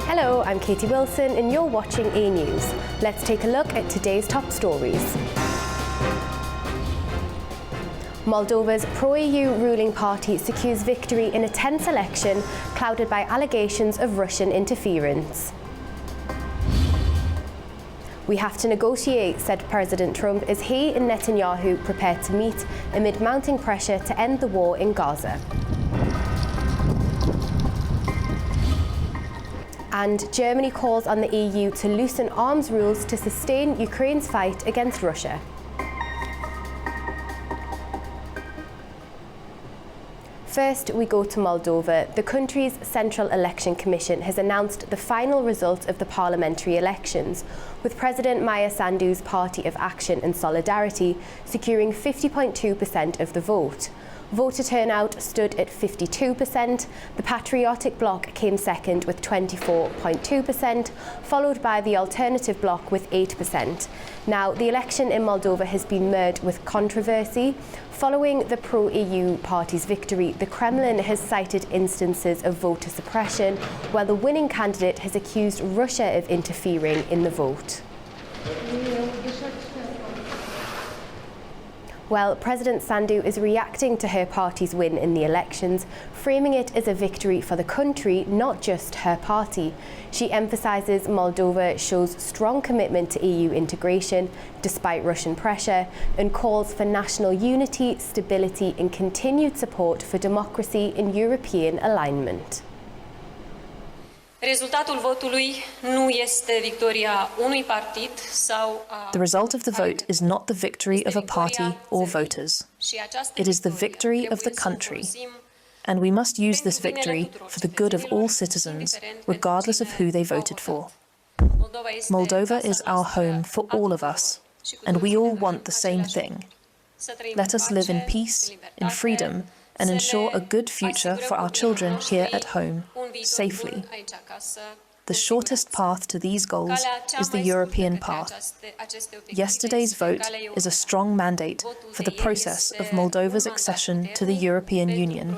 Hello, I'm Katie Wilson and you're watching AnewZ. Let's take a look at today's top stories. Moldova's pro-EU ruling party secures victory in a tense election clouded by allegations of Russian interference. We have to negotiate, said President Trump as he and Netanyahu prepare to meet amid mounting pressure to end the war in Gaza. And Germany calls on the EU to loosen arms rules to sustain Ukraine's fight against Russia. First, we go to Moldova. The country's Central Election Commission has announced the final result of the parliamentary elections, with President Maia Sandu's Party of Action and Solidarity securing 50.2% of the vote. Voter turnout stood at 52%. The Patriotic Bloc came second with 24.2%, followed by the Alternative Bloc with 8%. Now, the election in Moldova has been marred with controversy. Following the pro-EU party's victory, the Kremlin has cited instances of voter suppression, while the winning candidate has accused Russia of interfering in the vote. Well, President Sandu is reacting to her party's win in the elections, framing it as a victory for the country, not just her party. She emphasises Moldova shows strong commitment to EU integration despite Russian pressure and calls for national unity, stability and continued support for democracy and European alignment. Rezultatul votului nu este victoria unui partid sau The result of the vote is not the victory of a party or voters. It is the victory of the country. And we must use this victory for the good of all citizens, regardless of who they voted for. Moldova is our home for all of us, and we all want the same thing. Let us live in peace, in freedom, and ensure a good future for our children here at home, safely. The shortest path to these goals is the European path. Yesterday's vote is a strong mandate for the process of Moldova's accession to the European Union.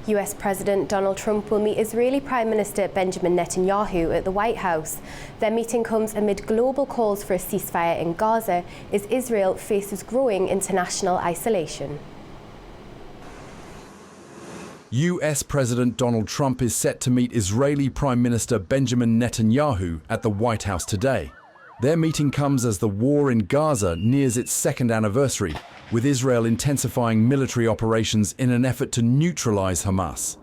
US President Donald Trump will meet Israeli Prime Minister Benjamin Netanyahu at the White House. Their meeting comes amid global calls for a ceasefire in Gaza as Israel faces growing international isolation. US President Donald Trump is set to meet Israeli Prime Minister Benjamin Netanyahu at the White House today. Their meeting comes as the war in Gaza nears its second anniversary, with Israel intensifying military operations in an effort to neutralize Hamas.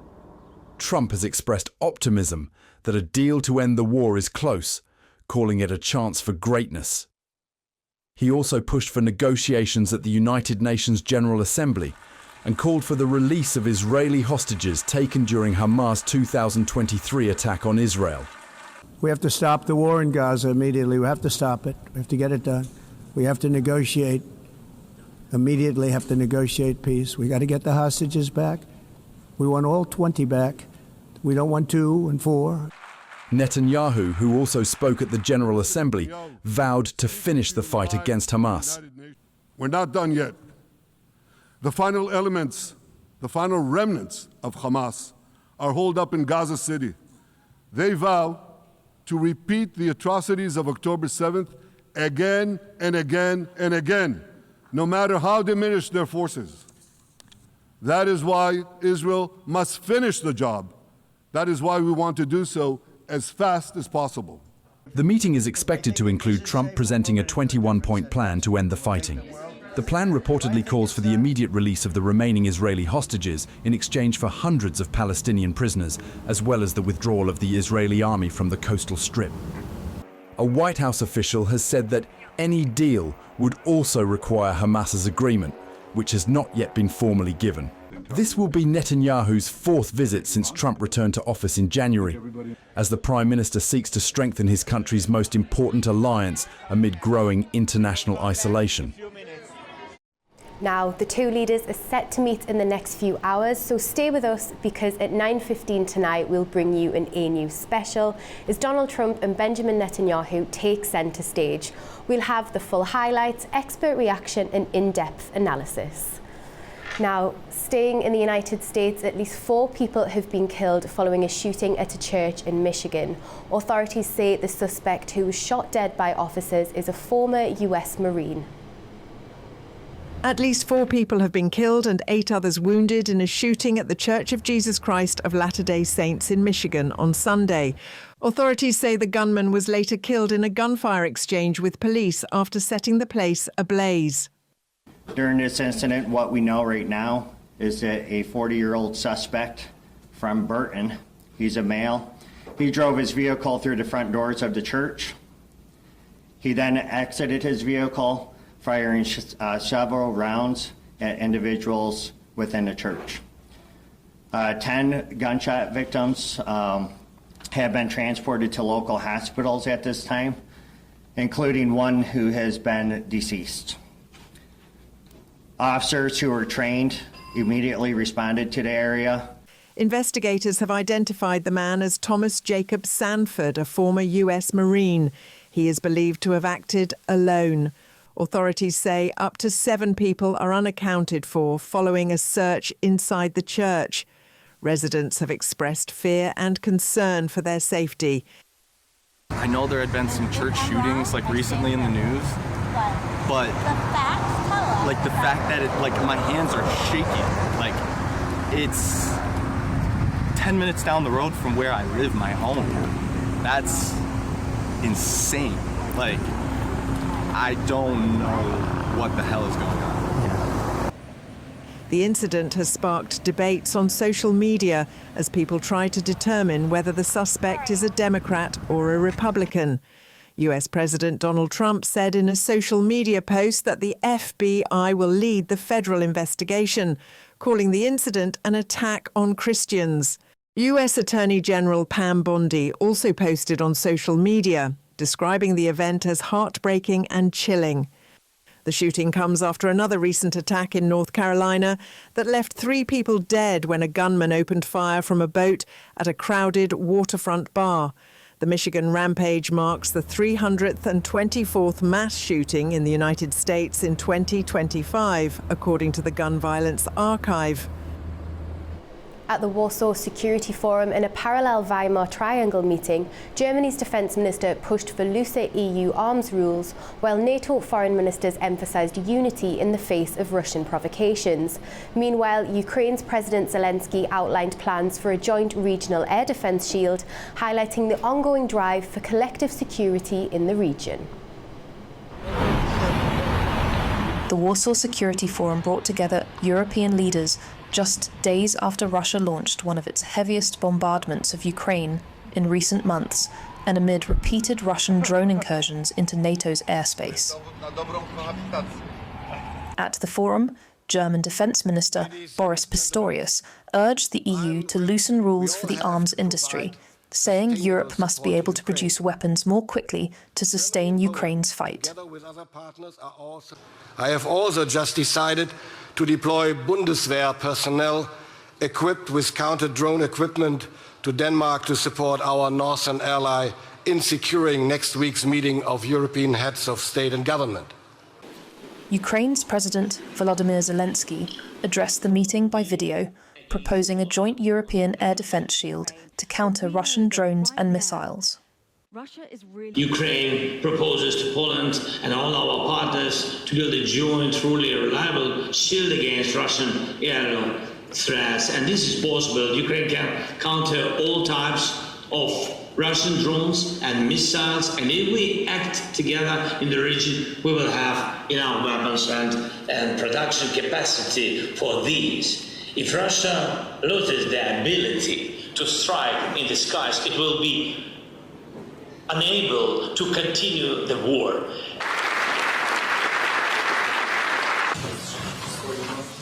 Trump has expressed optimism that a deal to end the war is close, calling it a chance for greatness. He also pushed for negotiations at the United Nations General Assembly and called for the release of Israeli hostages taken during Hamas' 2023 attack on Israel. We have to stop the war in Gaza immediately. We have to stop it. We have to get it done. We have to negotiate. Immediately have to negotiate peace. We got to get the hostages back. We want all 20 back. We don't want 2 and 4. Netanyahu, who also spoke at the General Assembly, vowed to finish the fight against Hamas. We're not done yet. The final elements, the final remnants of Hamas are holed up in Gaza City. They vow to repeat the atrocities of October 7th again and again and again, no matter how diminished their forces. That is why Israel must finish the job. That is why we want to do so as fast as possible. The meeting is expected to include Trump presenting a 21-point plan to end the fighting. The plan reportedly calls for the immediate release of the remaining Israeli hostages in exchange for hundreds of Palestinian prisoners, as well as the withdrawal of the Israeli army from the coastal strip. A White House official has said that any deal would also require Hamas's agreement, which has not yet been formally given. This will be Netanyahu's 4th visit since Trump returned to office in January, as the Prime Minister seeks to strengthen his country's most important alliance amid growing international isolation. Now, the two leaders are set to meet in the next few hours, so stay with us because at 9:15 tonight we'll bring you an AnewZ special as Donald Trump and Benjamin Netanyahu take centre stage. We'll have the full highlights, expert reaction and in-depth analysis. Now, staying in the United States, at least 4 people have been killed following a shooting at a church in Michigan. Authorities say the suspect who was shot dead by officers is a former US Marine. At least 4 people have been killed and 8 others wounded in a shooting at the Church of Jesus Christ of Latter-day Saints in Michigan on Sunday. Authorities say the gunman was later killed in a gunfire exchange with police after setting the place ablaze. During this incident, what we know right now is that a 40-year-old suspect from Burton, he's a male, he drove his vehicle through the front doors of the church. He then exited his vehicle, firing several rounds at individuals within the church. 10 gunshot victims have been transported to local hospitals at this time, including one who has been deceased. Officers who were trained immediately responded to the area. Investigators have identified the man as Thomas Jacob Sanford, a former US Marine. He is believed to have acted alone. Authorities say up to 7 people are unaccounted for following a search inside the church. Residents have expressed fear and concern for their safety. I know there had been some church shootings recently in the news, but the fact that my hands are shaking, it's 10 minutes down the road from where I live, my home. That's insane. I don't know what the hell is going on. The incident has sparked debates on social media as people try to determine whether the suspect is a Democrat or a Republican. US President Donald Trump said in a social media post that the FBI will lead the federal investigation, calling the incident an attack on Christians. US Attorney General Pam Bondi also posted on social media, describing the event as heartbreaking and chilling. The shooting comes after another recent attack in North Carolina that left 3 people dead when a gunman opened fire from a boat at a crowded waterfront bar. The Michigan rampage marks the 324th mass shooting in the United States in 2025, according to the Gun Violence Archive. At the Warsaw Security Forum in a parallel Weimar Triangle meeting, Germany's defence minister pushed for looser EU arms rules, while NATO foreign ministers emphasised unity in the face of Russian provocations. Meanwhile, Ukraine's President Zelensky outlined plans for a joint regional air defence shield, highlighting the ongoing drive for collective security in the region. The Warsaw Security Forum brought together European leaders just days after Russia launched one of its heaviest bombardments of Ukraine in recent months and amid repeated Russian drone incursions into NATO's airspace. At the forum, German Defence Minister Boris Pistorius urged the EU to loosen rules for the arms industry, saying Europe must be able to produce weapons more quickly to sustain Ukraine's fight. I have also just decided to deploy Bundeswehr personnel equipped with counter-drone equipment to Denmark to support our northern ally in securing next week's meeting of European heads of state and government. Ukraine's President Volodymyr Zelensky addressed the meeting by video, proposing a joint European air defence shield to counter Russian drones and missiles. Ukraine proposes to Poland and all our partners to build a joint, truly reliable shield against Russian aerial threats. And this is possible. Ukraine can counter all types of Russian drones and missiles. And if we act together in the region, we will have enough weapons and production capacity for these. If Russia loses the ability to strike in the skies, it will be unable to continue the war.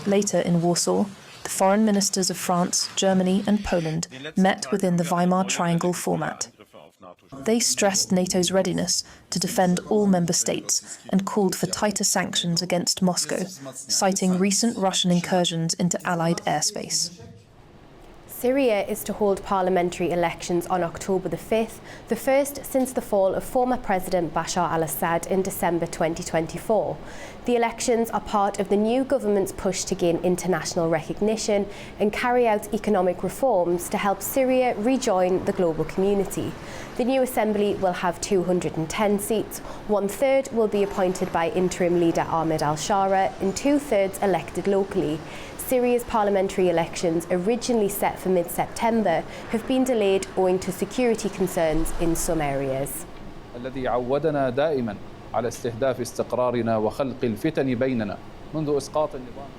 Later in Warsaw, the foreign ministers of France, Germany and Poland met within the Weimar Triangle format. They stressed NATO's readiness to defend all member states and called for tighter sanctions against Moscow, citing recent Russian incursions into Allied airspace. Syria is to hold parliamentary elections on October the 5th, the first since the fall of former President Bashar al-Assad in December 2024. The elections are part of the new government's push to gain international recognition and carry out economic reforms to help Syria rejoin the global community. The new assembly will have 210 seats, 1/3 will be appointed by interim leader Ahmed al-Shara and 2/3 elected locally. Syria's parliamentary elections, originally set for mid-September, have been delayed owing to security concerns in some areas. الذي عودنا دائما على استهداف استقرارنا وخلق الفتن بيننا منذ إسقاط النظام.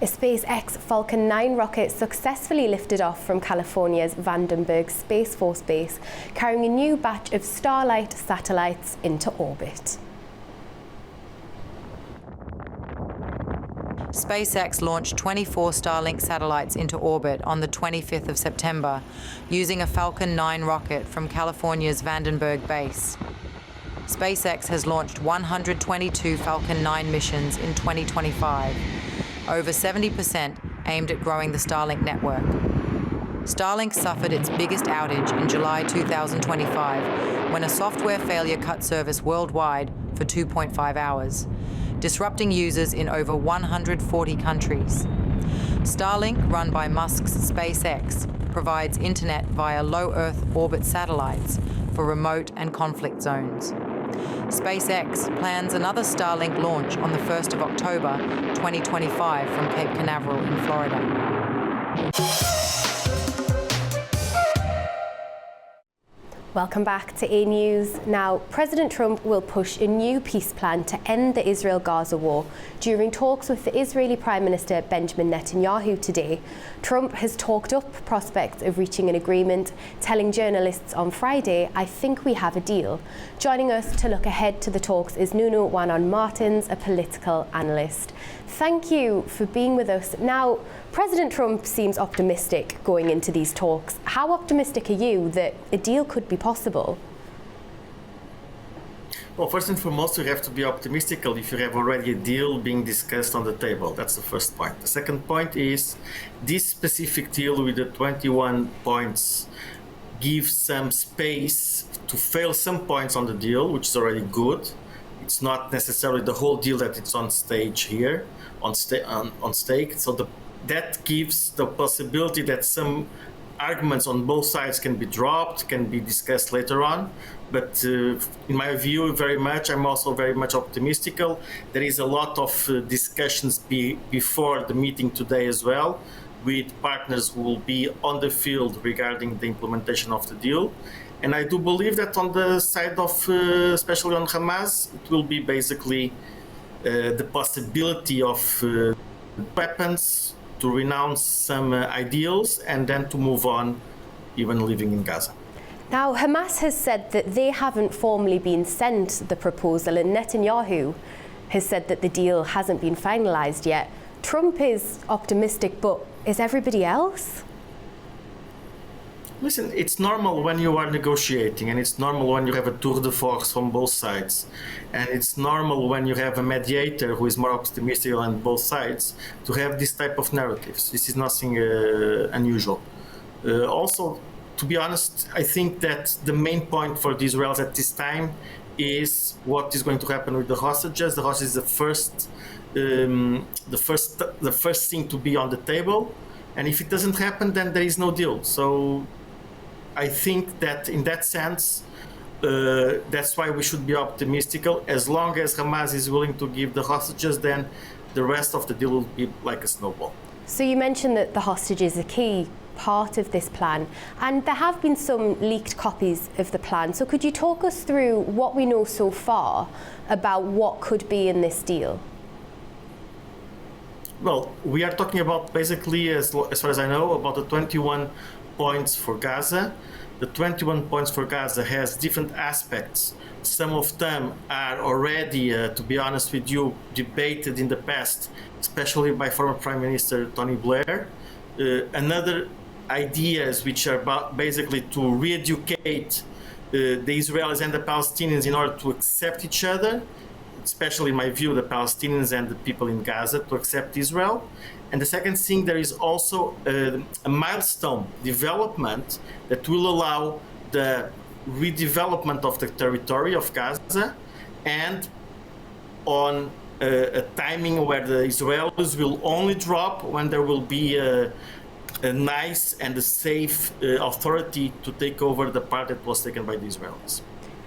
A SpaceX Falcon 9 rocket successfully lifted off from California's Vandenberg Space Force Base, carrying a new batch of Starlight satellites into orbit. SpaceX launched 24 Starlink satellites into orbit on the 25th of September, using a Falcon 9 rocket from California's Vandenberg base. SpaceX has launched 122 Falcon 9 missions in 2025, over 70% aimed at growing the Starlink network. Starlink suffered its biggest outage in July 2025, when a software failure cut service worldwide for 2.5 hours, disrupting users in over 140 countries. Starlink, run by Musk's SpaceX, provides internet via low Earth orbit satellites for remote and conflict zones. SpaceX plans another Starlink launch on the 1st of October 2025 from Cape Canaveral in Florida. Welcome back to AnewZ. Now, President Trump will push a new peace plan to end the Israel-Gaza war during talks with the Israeli Prime Minister Benjamin Netanyahu today. Trump has talked up prospects of reaching an agreement, telling journalists on Friday, "I think we have a deal." Joining us to look ahead to the talks is Nuno Wanon-Martins, a political analyst. Thank you for being with us. Now, President Trump seems optimistic going into these talks. How optimistic are you that a deal could be possible? Well, first and foremost, you have to be optimistic if you have already a deal being discussed on the table. That's the first point. The second point is this specific deal with the 21 points gives some space to fail some points on the deal, which is already good. It's not necessarily the whole deal that it's on stage here, on stake. So that gives the possibility that some arguments on both sides can be dropped, can be discussed later on. But in my view, I'm also very much optimistic. There is a lot of discussions before the meeting today as well, with partners who will be on the field regarding the implementation of the deal. And I do believe that on the side of, especially on Hamas, it will be basically the possibility of weapons, to renounce some ideals, and then to move on, even living in Gaza. Now, Hamas has said that they haven't formally been sent the proposal, and Netanyahu has said that the deal hasn't been finalised yet. Trump is optimistic, but is everybody else? Listen, it's normal when you are negotiating, and it's normal when you have a tour de force on both sides. And it's normal when you have a mediator who is more optimistic on both sides to have this type of narratives. This is nothing unusual. Also, to be honest, I think that the main point for the Israelis at this time is what is going to happen with the hostages. The hostages is the first thing to be on the table. And if it doesn't happen, then there is no deal. So I think that in that sense, that's why we should be optimistic. As long as Hamas is willing to give the hostages, then the rest of the deal will be like a snowball. So you mentioned that the hostages are a key part of this plan, and there have been some leaked copies of the plan. So could you talk us through what we know so far about what could be in this deal? Well, we are talking about basically, as far as I know, about the 21 points for Gaza. The 21 points for Gaza has different aspects. Some of them are already, to be honest with you, debated in the past, especially by former Prime Minister Tony Blair. Another ideas which are basically to re-educate the Israelis and the Palestinians in order to accept each other, especially in my view, the Palestinians and the people in Gaza to accept Israel. And the second thing, there is also a milestone development that will allow the redevelopment of the territory of Gaza, and on a timing where the Israelis will only drop when there will be a nice and a safe authority to take over the part that was taken by the Israelis.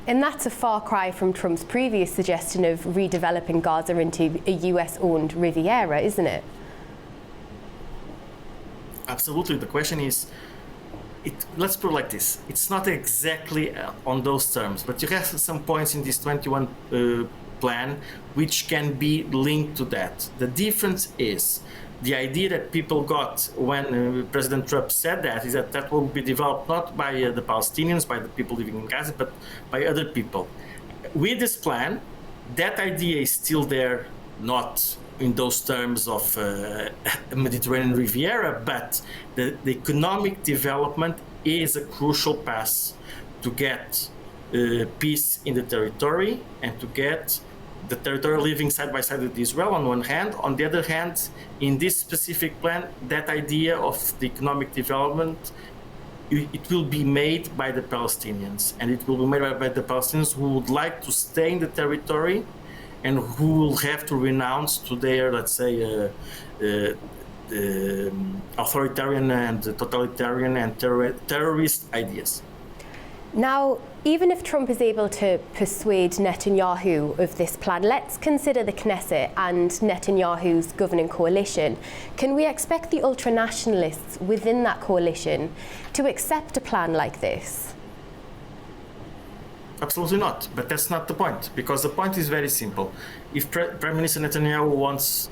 And that's a far cry from Trump's previous suggestion of redeveloping Gaza into a US-owned Riviera, isn't it? Absolutely. The question is, let's put it like this. It's not exactly on those terms, but you have some points in this 21 plan which can be linked to that. The difference is the idea that people got when President Trump said that is that will be developed not by the Palestinians, by the people living in Gaza, but by other people. With this plan, that idea is still there, not in those terms of Mediterranean Riviera, but the economic development is a crucial path to get peace in the territory and to get the territory living side by side with Israel on one hand. On the other hand, in this specific plan, that idea of the economic development, it will be made by the Palestinians, and it will be made by the Palestinians who would like to stay in the territory and who will have to renounce to their, let's say, authoritarian and totalitarian and terrorist ideas. Now, even if Trump is able to persuade Netanyahu of this plan, let's consider the Knesset and Netanyahu's governing coalition. Can we expect the ultranationalists within that coalition to accept a plan like this? Absolutely not. But that's not the point, because the point is very simple. If Prime Minister Netanyahu wants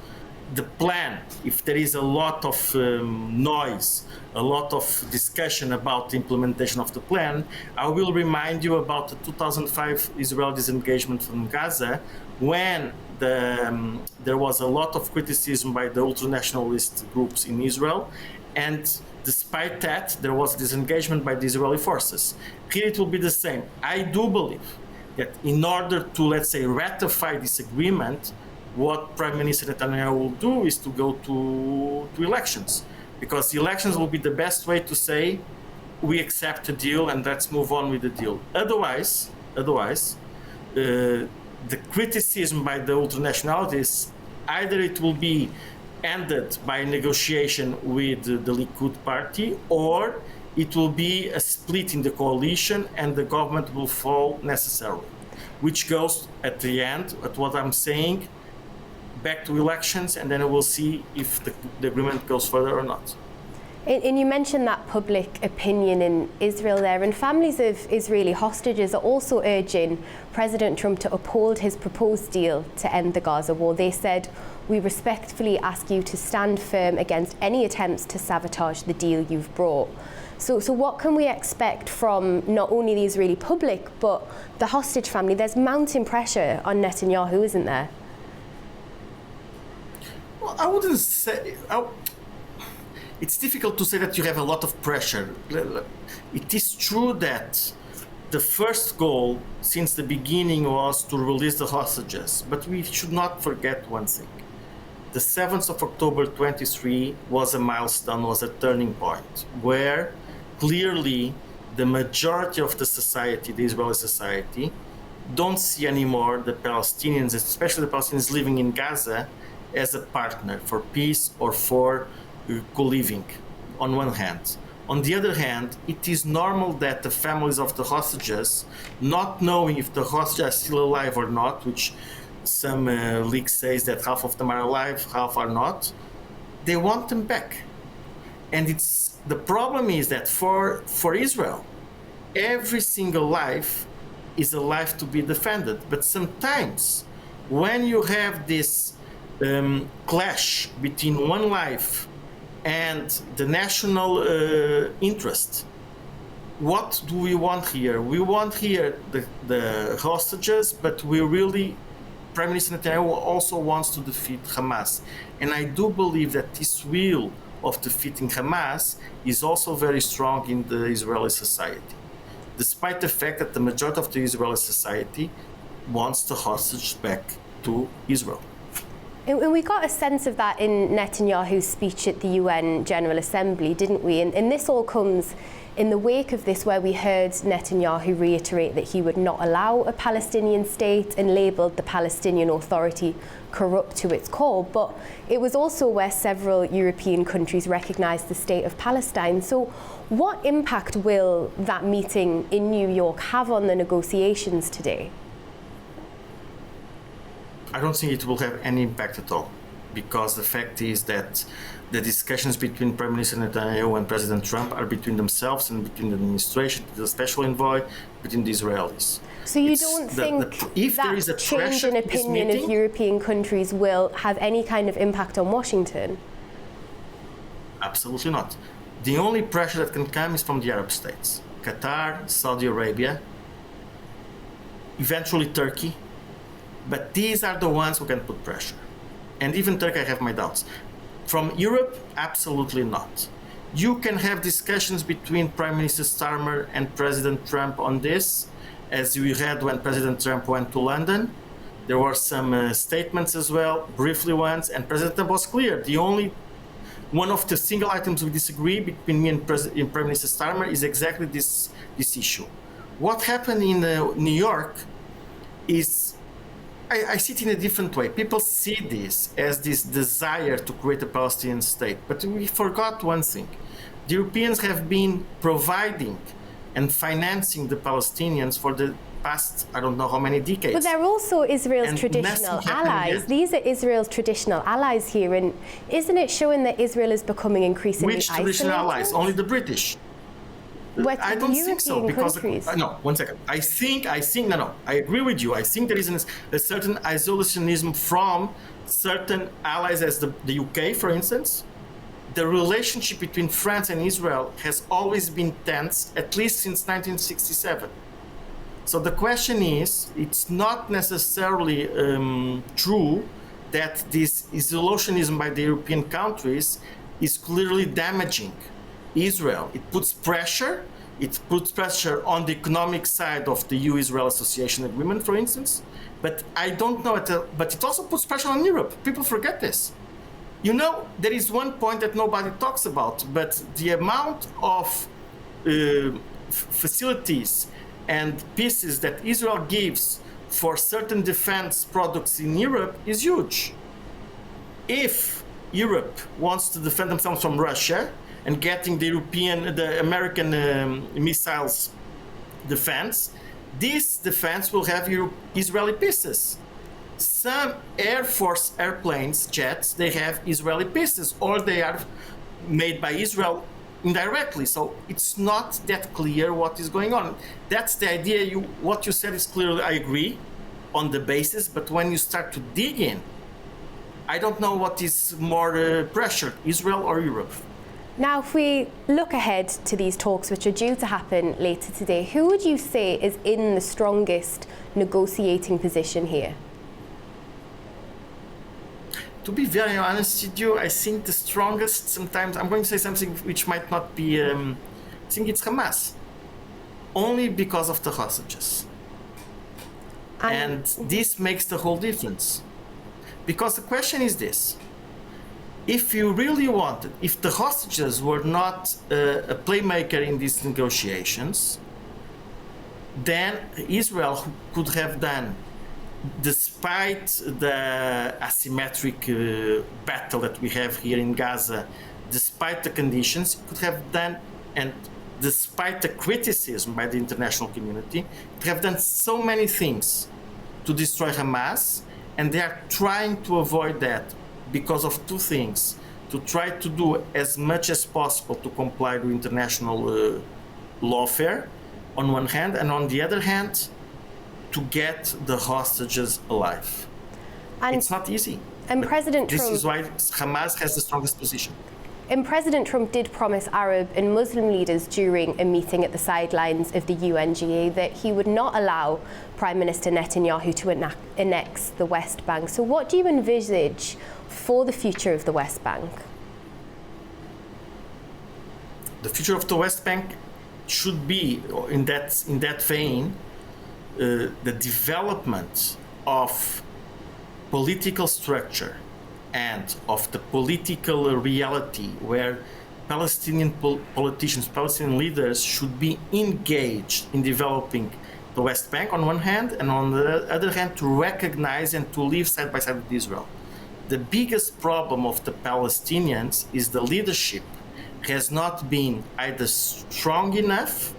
the plan, if there is a lot of noise, a lot of discussion about the implementation of the plan, I will remind you about the 2005 Israel disengagement from Gaza, when there was a lot of criticism by the ultranationalist groups in Israel, and despite that, there was disengagement by the Israeli forces. Here it will be the same. I do believe that in order to, let's say, ratify this agreement, what Prime Minister Netanyahu will do is to go to elections, because the elections will be the best way to say we accept the deal and let's move on with the deal. Otherwise, the criticism by the ultranationalists, either it will be ended by negotiation with the Likud party, or it will be a split in the coalition and the government will fall necessarily, which goes at the end, at what I'm saying, back to elections, and then we'll see if the agreement goes further or not. And you mentioned that public opinion in Israel there, and families of Israeli hostages are also urging President Trump to uphold his proposed deal to end the Gaza war. They said, "We respectfully ask you to stand firm against any attempts to sabotage the deal you've brought." So what can we expect from not only the Israeli public, but the hostage family? There's mounting pressure on Netanyahu, isn't there? Well, I wouldn't say... It's difficult to say that you have a lot of pressure. It is true that the first goal since the beginning was to release the hostages, but we should not forget one thing. The 7th of October 23 was a milestone, was a turning point, where clearly the majority of the society, the Israeli society, don't see anymore the Palestinians, especially the Palestinians living in Gaza, as a partner for peace or for co-living, on one hand. On the other hand, it is normal that the families of the hostages, not knowing if the hostages are still alive or not, which some leaks says that half of them are alive, half are not, they want them back. And the problem is that for Israel, every single life is a life to be defended. But sometimes when you have this clash between one life and the national interest, what do we want here? We want here the hostages, but Prime Minister Netanyahu also wants to defeat Hamas. And I do believe that this will of defeating Hamas is also very strong in the Israeli society. despite the fact that the majority of the Israeli society wants the hostages back to Israel. And we got a sense of that in Netanyahu's speech at the UN General Assembly, didn't we? And this all comes in the wake of this, where we heard Netanyahu reiterate that he would not allow a Palestinian state and labelled the Palestinian Authority corrupt to its core. But it was also where several European countries recognised the state of Palestine. So what impact will that meeting in New York have on the negotiations today? I don't think it will have any impact at all, because the fact is that the discussions between Prime Minister Netanyahu and President Trump are between themselves and between the administration, the special envoy, between the Israelis. So you don't think if there that is a change in opinion of European countries will have any kind of impact on Washington? Absolutely not. The only pressure that can come is from the Arab states. Qatar, Saudi Arabia, eventually Turkey. But these are the ones who can put pressure. And even Turkey, I have my doubts. From Europe, absolutely not. You can have discussions between Prime Minister Starmer and President Trump on this, as we had when President Trump went to London. There were some statements as well, briefly ones, and President Trump was clear. The only one of the single items we disagree between me and Prime Minister Starmer is exactly this issue. What happened in New York is, I see it in a different way. People see this as this desire to create a Palestinian state. But we forgot one thing. The Europeans have been providing and financing the Palestinians for the past, I don't know how many decades. But they're also Israel's traditional allies. These are Israel's traditional allies here. And isn't it showing that Israel is becoming increasingly isolated? Which traditional allies? Only the British. I don't think so, because no, one second. I think no. I agree with you. I think there is a certain isolationism from certain allies, as the UK, for instance. The relationship between France and Israel has always been tense, at least since 1967. So the question is, it's not necessarily true that this isolationism by the European countries is clearly damaging Israel. It puts pressure. It puts pressure on the economic side of the EU-Israel Association Agreement, for instance. But I don't know, but it also puts pressure on Europe. People forget this. You know, there is one point that nobody talks about, but the amount of facilities and pieces that Israel gives for certain defense products in Europe is huge. If Europe wants to defend themselves from Russia, and getting the American missiles defense, this defense will have Israeli pieces. Some Air Force airplanes, jets, they have Israeli pieces, or they are made by Israel indirectly. So it's not that clear what is going on. That's the idea. What you said is clearly, I agree, on the basis, but when you start to dig in, I don't know what is more pressure, Israel or Europe. Now, if we look ahead to these talks, which are due to happen later today, who would you say is in the strongest negotiating position here? To be very honest with you, I think the strongest, sometimes, I'm going to say something which might not be, I think it's Hamas. Only because of the hostages. And this makes the whole difference. Because the question is this. If you really wanted, if the hostages were not a playmaker in these negotiations, then Israel could have done, despite the asymmetric battle that we have here in Gaza, despite the conditions, could have done, and despite the criticism by the international community, could have done so many things to destroy Hamas, and they are trying to avoid that. Because of two things, to try to do as much as possible to comply with international lawfare on one hand, and on the other hand, to get the hostages alive. And it's not easy. And President Trump, this is why Hamas has the strongest position. And President Trump did promise Arab and Muslim leaders during a meeting at the sidelines of the UNGA that he would not allow Prime Minister Netanyahu to annex the West Bank. So what do you envisage for the future of the West Bank? The future of the West Bank should be in that vein the development of political structure and of the political reality where Palestinian politicians, Palestinian leaders should be engaged in developing the West Bank on one hand, and on the other hand to recognize and to live side by side with Israel. The biggest problem of the Palestinians is the leadership has not been either strong enough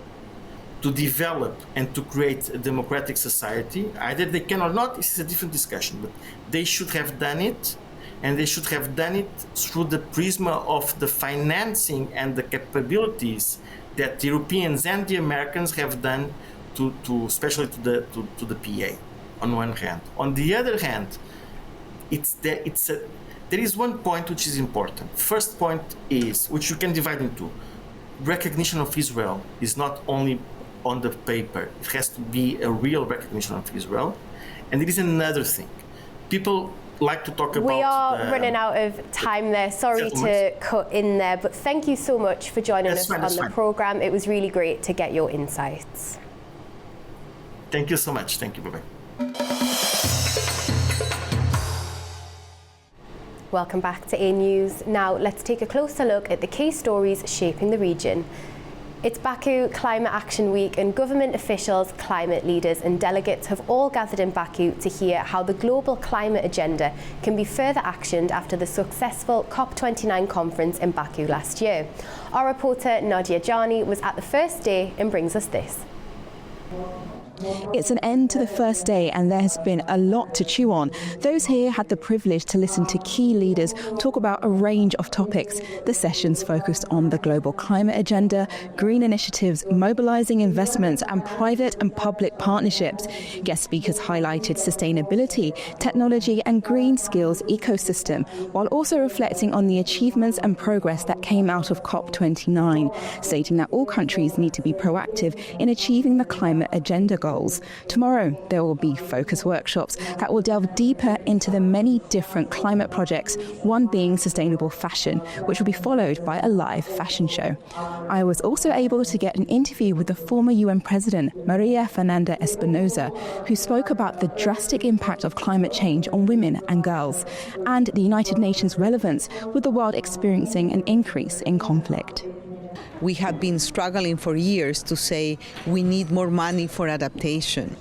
to develop and to create a democratic society. Either they can or not, this is a different discussion, but they should have done it, and they should have done it through the prism of the financing and the capabilities that the Europeans and the Americans have done to especially to the PA on one hand. On the other hand, there is one point which is important. First point is, which you can divide into, recognition of Israel is not only on the paper, it has to be a real recognition of Israel. And there is another thing. People like to talk about... We are running out of time there. Sorry to cut in there, but thank you so much for joining us on the programme. It was really great to get your insights. Thank you so much. Thank you. Bye-bye. Welcome back to AnewZ. Now let's take a closer look at the key stories shaping the region. It's Baku Climate Action Week, and government officials, climate leaders and delegates have all gathered in Baku to hear how the global climate agenda can be further actioned after the successful COP29 conference in Baku last year. Our reporter Nadia Jani was at the first day and brings us this. It's an end to the first day, and there has been a lot to chew on. Those here had the privilege to listen to key leaders talk about a range of topics. The sessions focused on the global climate agenda, green initiatives, mobilising investments and private and public partnerships. Guest speakers highlighted sustainability, technology and green skills ecosystem, while also reflecting on the achievements and progress that came out of COP29, stating that all countries need to be proactive in achieving the climate agenda goals. Tomorrow, there will be focus workshops that will delve deeper into the many different climate projects, one being sustainable fashion, which will be followed by a live fashion show. I was also able to get an interview with the former UN President, Maria Fernanda Espinosa, who spoke about the drastic impact of climate change on women and girls, and the United Nations' relevance with the world experiencing an increase in conflict. We have been struggling for years to say we need more money for adaptation.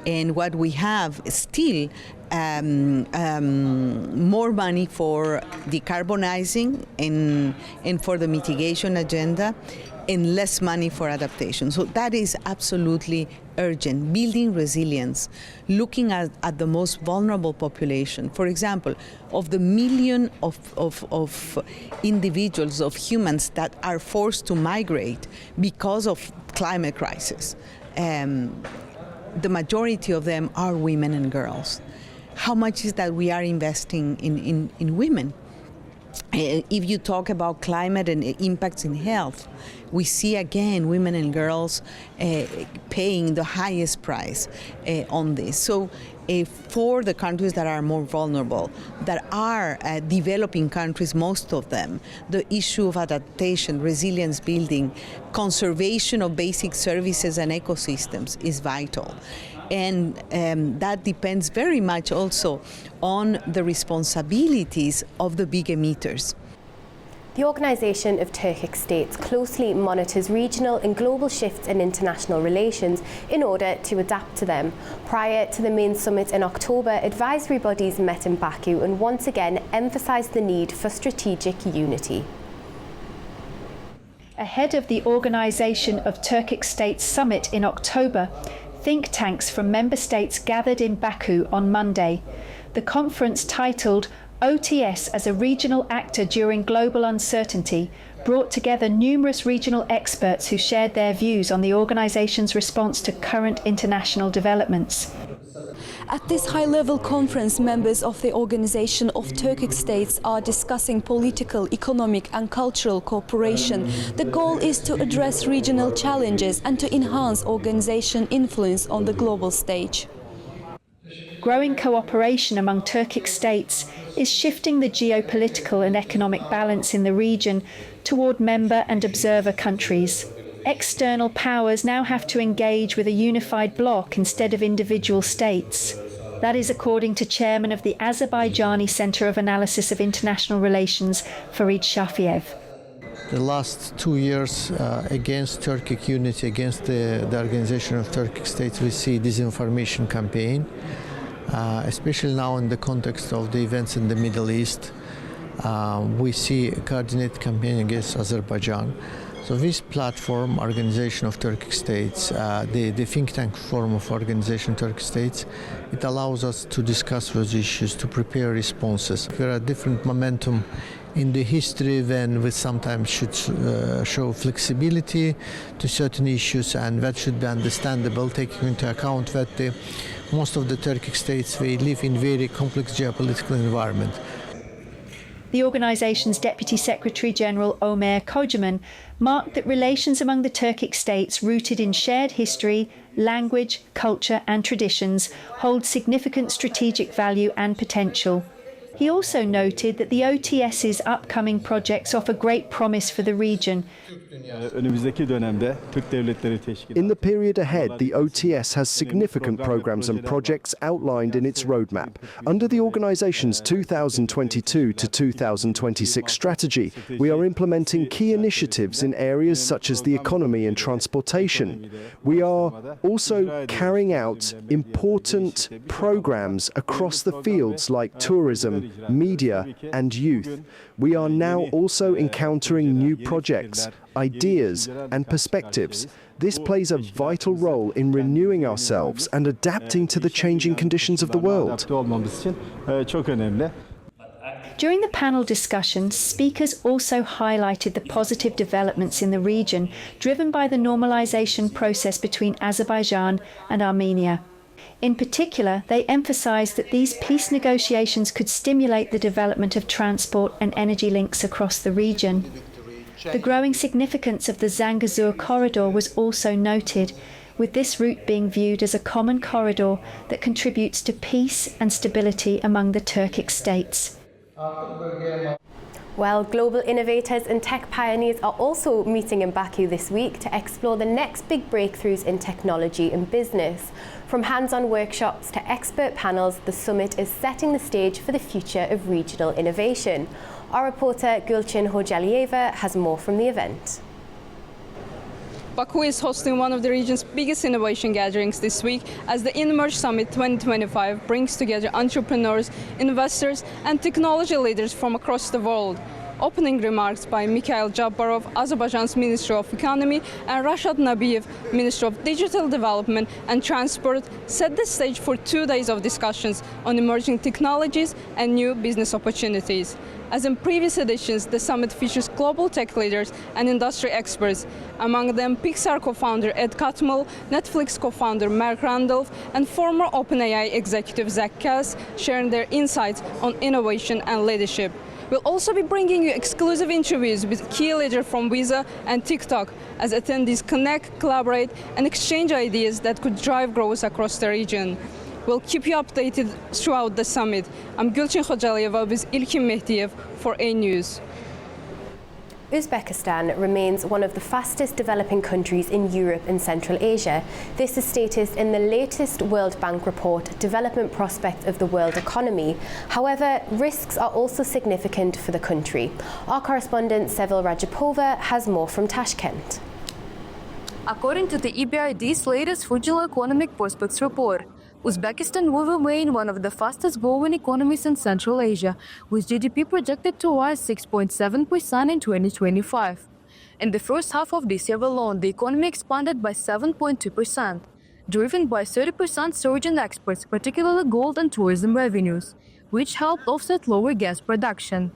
And what we have is still more money for decarbonizing and for the mitigation agenda, and less money for adaptation. So that is absolutely urgent. Building resilience, looking at the most vulnerable population. For example, of the million of individuals, of humans that are forced to migrate because of climate crisis, the majority of them are women and girls. How much is that we are investing in women? If you talk about climate and impacts in health, we see again women and girls paying the highest price on this. So for the countries that are more vulnerable, that are developing countries, most of them, the issue of adaptation, resilience building, conservation of basic services and ecosystems is vital. And that depends very much also on the responsibilities of the big emitters. The Organisation of Turkic States closely monitors regional and global shifts in international relations in order to adapt to them. Prior to the main summit in October, advisory bodies met in Baku and once again emphasised the need for strategic unity. Ahead of the Organisation of Turkic States summit in October, think tanks from member states gathered in Baku on Monday. The conference, titled OTS as a Regional Actor During Global Uncertainty, brought together numerous regional experts who shared their views on the organisation's response to current international developments. At this high-level conference, members of the Organisation of Turkic States are discussing political, economic and cultural cooperation. The goal is to address regional challenges and to enhance organisation influence on the global stage. Growing cooperation among Turkic states is shifting the geopolitical and economic balance in the region toward member and observer countries. external powers now have to engage with a unified bloc instead of individual states. That is according to chairman of the Azerbaijani Center of Analysis of International Relations, Farid Shafiev. The last 2 years against Turkic unity, against the Organization of Turkic States, we see disinformation campaign, especially now in the context of the events in the Middle East. We see a coordinated campaign against Azerbaijan. So this platform, Organization of Turkic States, the think tank form of Organization of Turkic States, it allows us to discuss those issues, to prepare responses. There are different momentum in the history when we sometimes should show flexibility to certain issues, and that should be understandable, taking into account that most of the Turkic states, they live in very complex geopolitical environment. The organisation's Deputy Secretary-General Omer Kocaman marked that relations among the Turkic states rooted in shared history, language, culture and traditions hold significant strategic value and potential. He also noted that the OTS's upcoming projects offer great promise for the region. In the period ahead, the OTS has significant programs and projects outlined in its roadmap. Under the organization's 2022 to 2026 strategy, we are implementing key initiatives in areas such as the economy and transportation. We are also carrying out important programs across the fields like tourism, media and youth. We are now also encountering new projects, ideas and perspectives. This plays a vital role in renewing ourselves and adapting to the changing conditions of the world. During the panel discussions, speakers also highlighted the positive developments in the region driven by the normalisation process between Azerbaijan and Armenia. In particular, they emphasised that these peace negotiations could stimulate the development of transport and energy links across the region. The growing significance of the Zangezur corridor was also noted, with this route being viewed as a common corridor that contributes to peace and stability among the Turkic states. Well, global innovators and tech pioneers are also meeting in Baku this week to explore the next big breakthroughs in technology and business. From hands-on workshops to expert panels, the summit is setting the stage for the future of regional innovation. Our reporter Gulcin Hojalieva has more from the event. Baku is hosting one of the region's biggest innovation gatherings this week as the emerge Summit 2025 brings together entrepreneurs, investors and technology leaders from across the world. Opening remarks by Mikhail Jabbarov, Azerbaijan's Minister of Economy, and Rashad Nabiev, Minister of Digital Development and Transport, set the stage for 2 days of discussions on emerging technologies and new business opportunities. As in previous editions, the summit features global tech leaders and industry experts, among them Pixar co-founder Ed Catmull, Netflix co-founder Mark Randolph, and former OpenAI executive Zach Kass, sharing their insights on innovation and leadership. We'll also be bringing you exclusive interviews with key leaders from Visa and TikTok as attendees connect, collaborate, and exchange ideas that could drive growth across the region. We'll keep you updated throughout the summit. I'm Gulcin Hojalieva with Ilkin Mehdiev for AnewZ. Uzbekistan remains one of the fastest developing countries in Europe and Central Asia. This is stated in the latest World Bank report, Development Prospects of the World Economy. However, risks are also significant for the country. Our correspondent Sevil Rajapova has more from Tashkent. According to the EBRD's latest Regional Economic Prospects report, Uzbekistan will remain one of the fastest growing economies in Central Asia, with GDP projected to rise 6.7% in 2025. In the first half of this year alone, the economy expanded by 7.2%, driven by 30% surge in exports, particularly gold and tourism revenues, which helped offset lower gas production.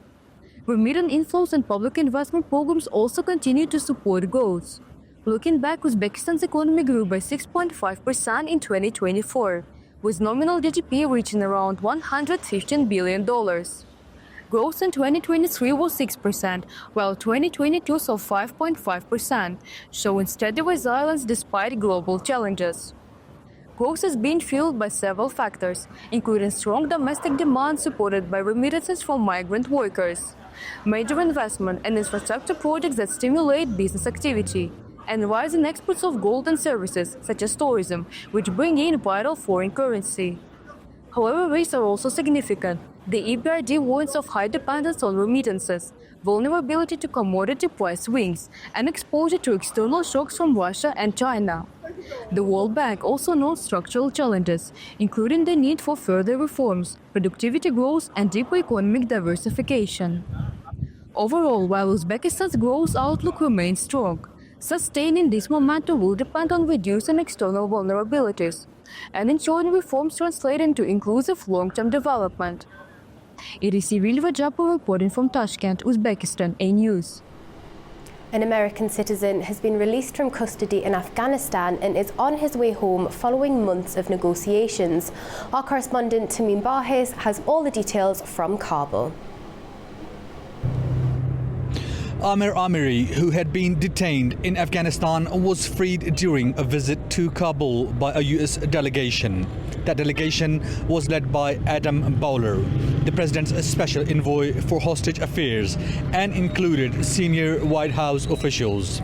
Remittance inflows and public investment programs also continue to support growth. Looking back, Uzbekistan's economy grew by 6.5% in 2024, with nominal GDP reaching around $115 billion. Growth in 2023 was 6%, while 2022 saw 5.5%, showing steady resilience despite global challenges. Growth is being fueled by several factors, including strong domestic demand supported by remittances from migrant workers, major investment and infrastructure projects that stimulate business activity, and rising exports of gold and services, such as tourism, which bring in vital foreign currency. However, risks are also significant. The EBRD warns of high dependence on remittances, vulnerability to commodity price swings, and exposure to external shocks from Russia and China. The World Bank also notes structural challenges, including the need for further reforms, productivity growth, and deeper economic diversification. Overall, while Uzbekistan's growth outlook remains strong, sustaining this momentum will depend on reducing external vulnerabilities and ensuring reforms translate into inclusive long-term development. It is Cyril Rajapo reporting from Tashkent, Uzbekistan, AnewZ. An American citizen has been released from custody in Afghanistan and is on his way home following months of negotiations. Our correspondent Tamim Bahis has all the details from Kabul. Amir Amiri, who had been detained in Afghanistan, was freed during a visit to Kabul by a US delegation. That delegation was led by Adam Bowler, the president's special envoy for hostage affairs, and included senior White House officials.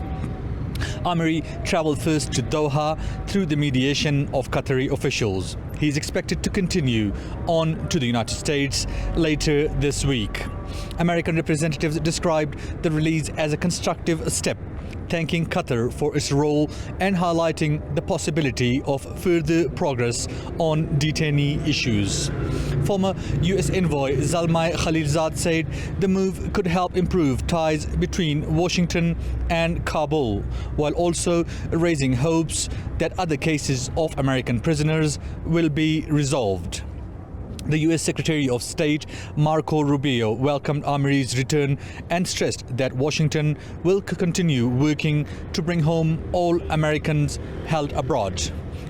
Amiri traveled first to Doha through the mediation of Qatari officials. He is expected to continue on to the United States later this week. American representatives described the release as a constructive step, thanking Qatar for its role and highlighting the possibility of further progress on detainee issues. Former US envoy Zalmay Khalilzad said the move could help improve ties between Washington and Kabul, while also raising hopes that other cases of American prisoners will be resolved. The US Secretary of State Marco Rubio welcomed Amiri's return and stressed that Washington will continue working to bring home all Americans held abroad.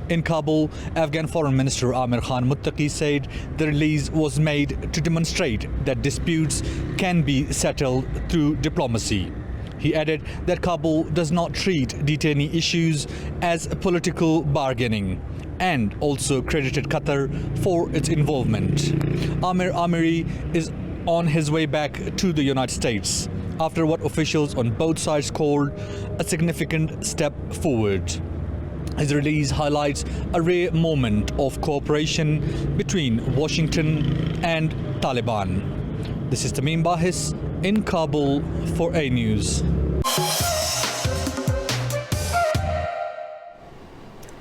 In Kabul, Afghan Foreign Minister Amir Khan Muttaqi said the release was made to demonstrate that disputes can be settled through diplomacy. He added that Kabul does not treat detainee issues as political bargaining, and also credited Qatar for its involvement. Amir Amiri is on his way back to the United States after what officials on both sides called a significant step forward. His release highlights a rare moment of cooperation between Washington and Taliban. This is Tamim Bahis in Kabul for AnewZ.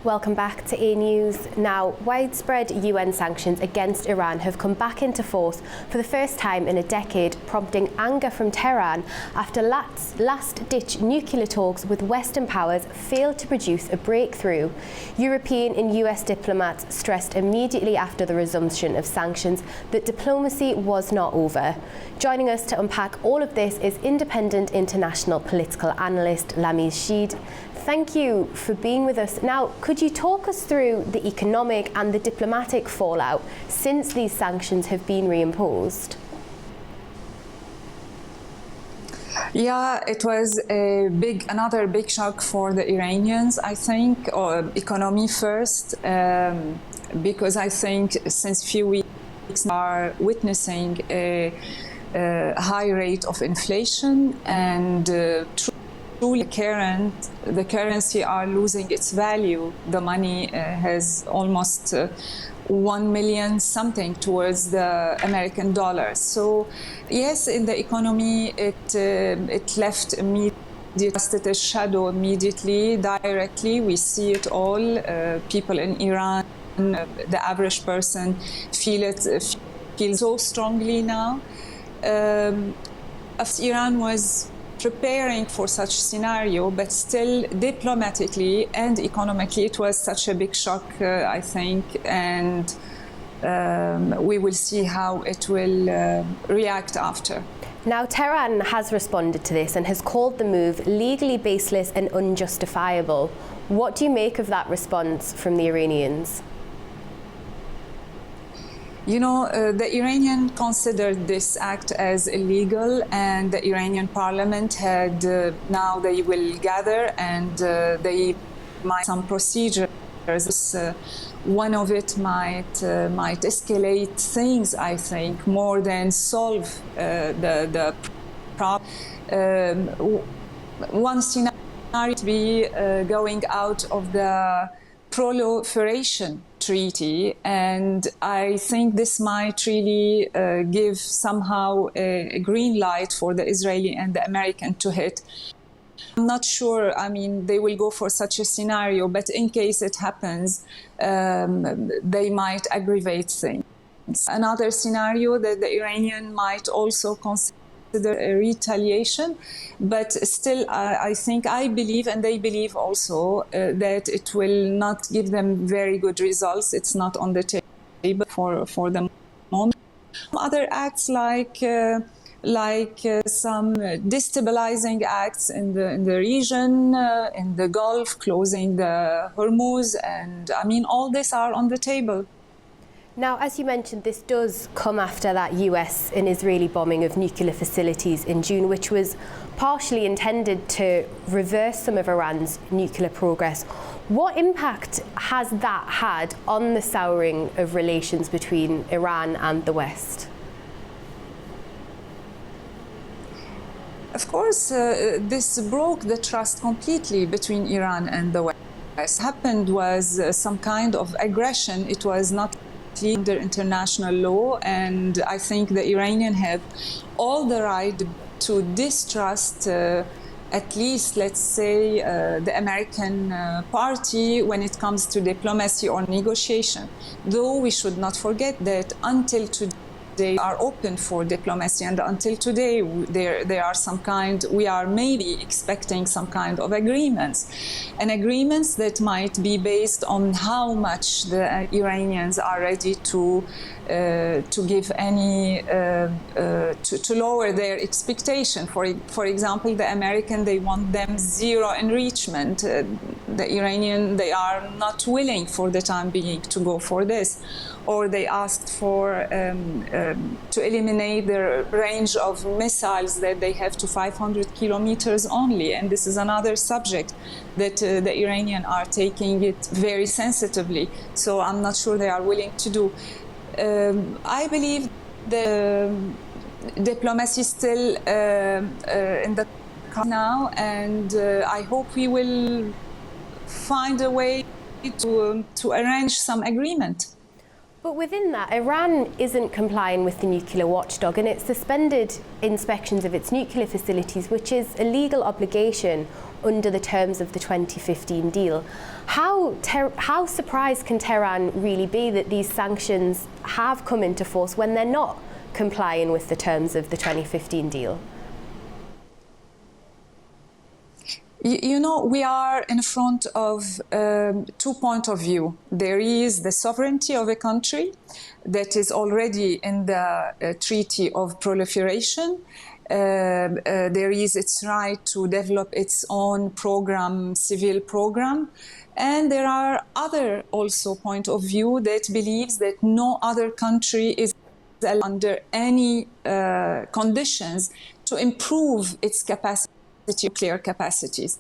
Welcome back to AnewZ. Now, widespread UN sanctions against Iran have come back into force for the first time in a decade, prompting anger from Tehran after last-ditch nuclear talks with Western powers failed to produce a breakthrough. European and US diplomats stressed immediately after the resumption of sanctions that diplomacy was not over. Joining us to unpack all of this is independent international political analyst Lamiz Sheed. Thank you for being with us. Now, could you talk us through the economic and the diplomatic fallout since these sanctions have been reimposed? Yeah, it was another big shock for the Iranians, I think, economy first, because I think since few weeks we are witnessing a high rate of inflation and truly the currency are losing its value. The money has almost 1 million something towards the American dollar. So yes, in the economy it left immediately a shadow immediately, directly. We see it all. People in Iran, the average person feels so strongly now. Iran was preparing for such scenario, but still diplomatically and economically it was such a big shock, I think, and we will see how it will react after. Now, Tehran has responded to this and has called the move legally baseless and unjustifiable. What do you make of that response from the Iranians? You know, the Iranian considered this act as illegal, and the Iranian parliament had, now they will gather and they might some procedures. One of it might escalate things, I think, more than solve the problem. One scenario to be going out of the proliferation treaty, and I think this might really give somehow a green light for the Israeli and the American to hit. I'm not sure, I mean, they will go for such a scenario, but in case it happens, they might aggravate things. Another scenario that the Iranian might also consider a retaliation, but still I believe, and they believe also, that it will not give them very good results. It's not on the table for the moment. Other acts like some destabilizing acts in the region, in the Gulf, closing the Hormuz, and I mean, all this are on the table. Now, as you mentioned, this does come after that US and Israeli bombing of nuclear facilities in June, which was partially intended to reverse some of Iran's nuclear progress. What impact has that had on the souring of relations between Iran and the West? Of course, this broke the trust completely between Iran and the West. What happened was some kind of aggression. It was not under international law, and I think the Iranians have all the right to distrust at least, let's say, the American party when it comes to diplomacy or negotiation. Though we should not forget that until today, they are open for diplomacy, and until today there are some kind, we are maybe expecting some kind of agreements, and agreements that might be based on how much the Iranians are ready to give any to lower their expectation. For example, the American, they want them zero enrichment. The Iranian, they are not willing for the time being to go for this, or they asked for to eliminate the range of missiles that they have to 500 kilometers only. And this is another subject that the Iranians are taking it very sensitively. So I'm not sure they are willing to do. I believe the diplomacy is still in the now, and I hope we will find a way to arrange some agreement. But within that, Iran isn't complying with the nuclear watchdog, and it suspended inspections of its nuclear facilities, which is a legal obligation under the terms of the 2015 deal. How surprised can Tehran really be that these sanctions have come into force when they're not complying with the terms of the 2015 deal? You know, we are in front of 2 points of view. There is the sovereignty of a country that is already in the Treaty of Proliferation. There is its right to develop its own program, civil program. And there are other also point of view that believes that no other country is under any conditions to improve its capacity, nuclear capacities.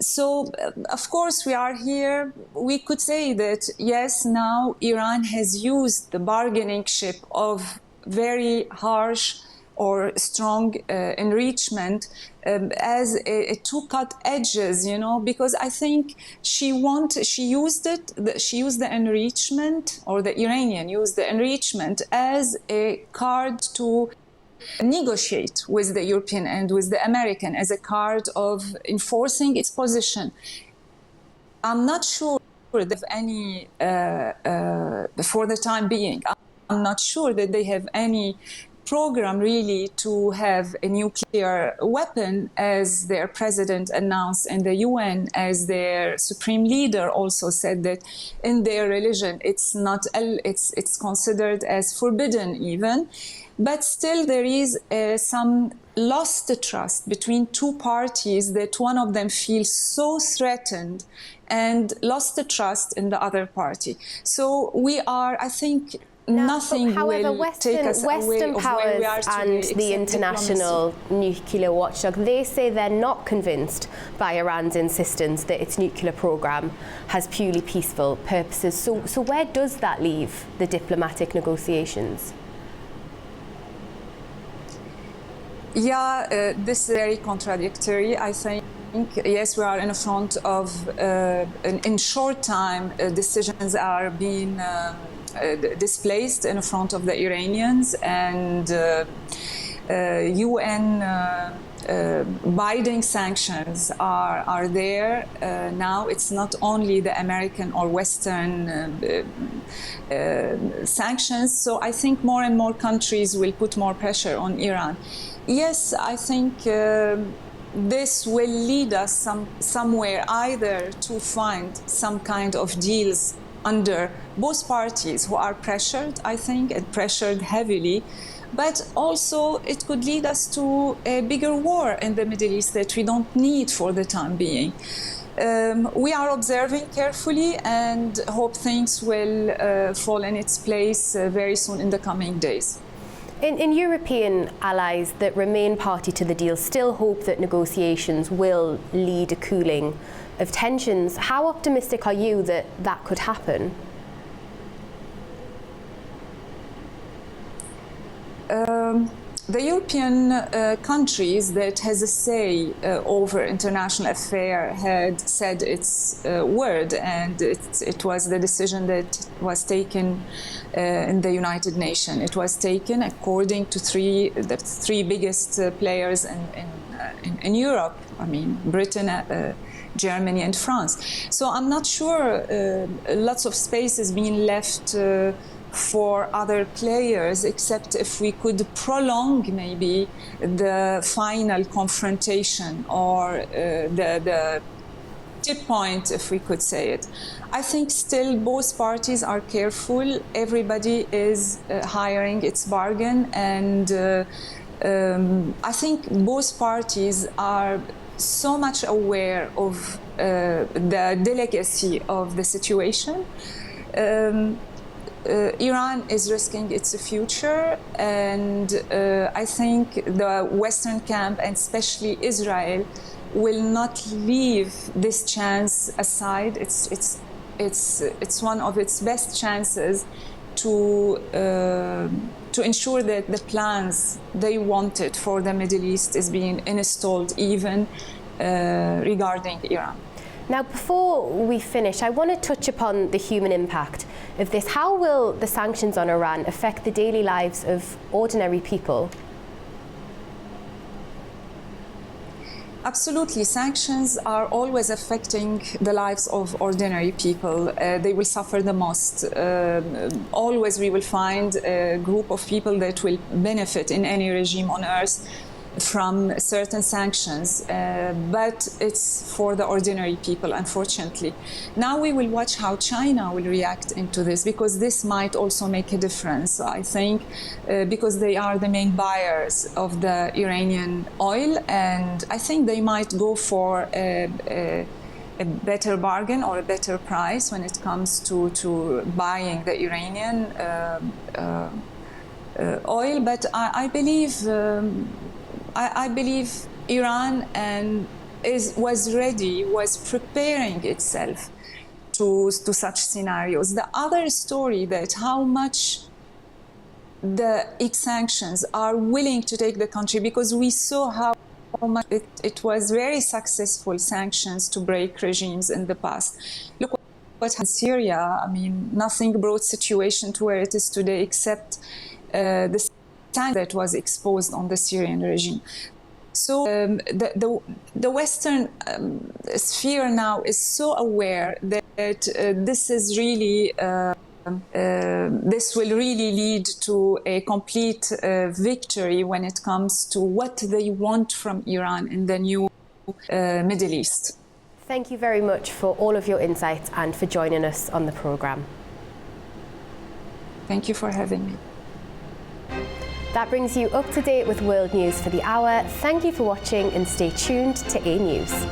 So, of course, we are here. We could say that, yes, now Iran has used the bargaining chip of very harsh or strong enrichment as to cut edges, you know, because I think she used the enrichment, or the Iranian used the enrichment as a card to negotiate with the European and with the American, as a card of enforcing its position. I'm not sure that any, for the time being, I'm not sure that they have any program really to have a nuclear weapon, as their president announced in the UN, as their supreme leader also said that in their religion it's not, it's considered as forbidden even. But still there is some lost trust between two parties, that one of them feels so threatened and lost the trust in the other party. So we are, I think, nothing however, will take us away Western of powers where we are today, and the international nuclear watchdog, they say they're not convinced by Iran's insistence that its nuclear program has purely peaceful purposes. So where does that leave the diplomatic negotiations? Yeah, this is very contradictory. I think yes, we are in front of, in short time, decisions are being displaced in front of the Iranians, and UN binding sanctions are there now. It's not only the American or Western sanctions, so I think more and more countries will put more pressure on Iran. Yes, I think this will lead us somewhere, either to find some kind of deals under both parties who are pressured, I think, and pressured heavily, but also it could lead us to a bigger war in the Middle East that we don't need for the time being. We are observing carefully and hope things will fall in its place very soon in the coming days. In European allies that remain party to the deal still hope that negotiations will lead a cooling of tensions. How optimistic are you that that could happen? The European countries that has a say over international affairs had said its word, and it was the decision that was taken in the United Nations. It was taken according to the three biggest players in Europe. I mean, Britain, Germany, and France. So I'm not sure lots of space is being left for other players, except if we could prolong maybe the final confrontation or the tip point, if we could say it. I think still both parties are careful. Everybody is hiring its bargain, and I think both parties are so much aware of the delicacy of the situation. Iran is risking its future, and I think the Western camp, and especially Israel, will not leave this chance aside. It's one of its best chances to ensure that the plans they wanted for the Middle East is being installed, even regarding Iran. Now, before we finish, I want to touch upon the human impact of this. How will the sanctions on Iran affect the daily lives of ordinary people? Absolutely. Sanctions are always affecting the lives of ordinary people. They will suffer the most. Always we will find a group of people that will benefit in any regime on earth from certain sanctions, but it's for the ordinary people, unfortunately. Now we will watch how China will react into this, because this might also make a difference, I think, because they are the main buyers of the Iranian oil, and I think they might go for a better bargain or a better price when it comes to buying the Iranian oil. But I believe Iran was preparing itself to such scenarios. The other story that how much the sanctions are willing to take the country, because we saw how much it was very successful sanctions to break regimes in the past. Look what happened in Syria. I mean, nothing brought situation to where it is today except the that was exposed on the Syrian regime. So the Western sphere now is so aware that this is really this will really lead to a complete victory when it comes to what they want from Iran in the new Middle East. Thank you very much for all of your insights and for joining us on the programme. Thank you for having me. That brings you up to date with world news for the hour. Thank you for watching and stay tuned to AnewZ.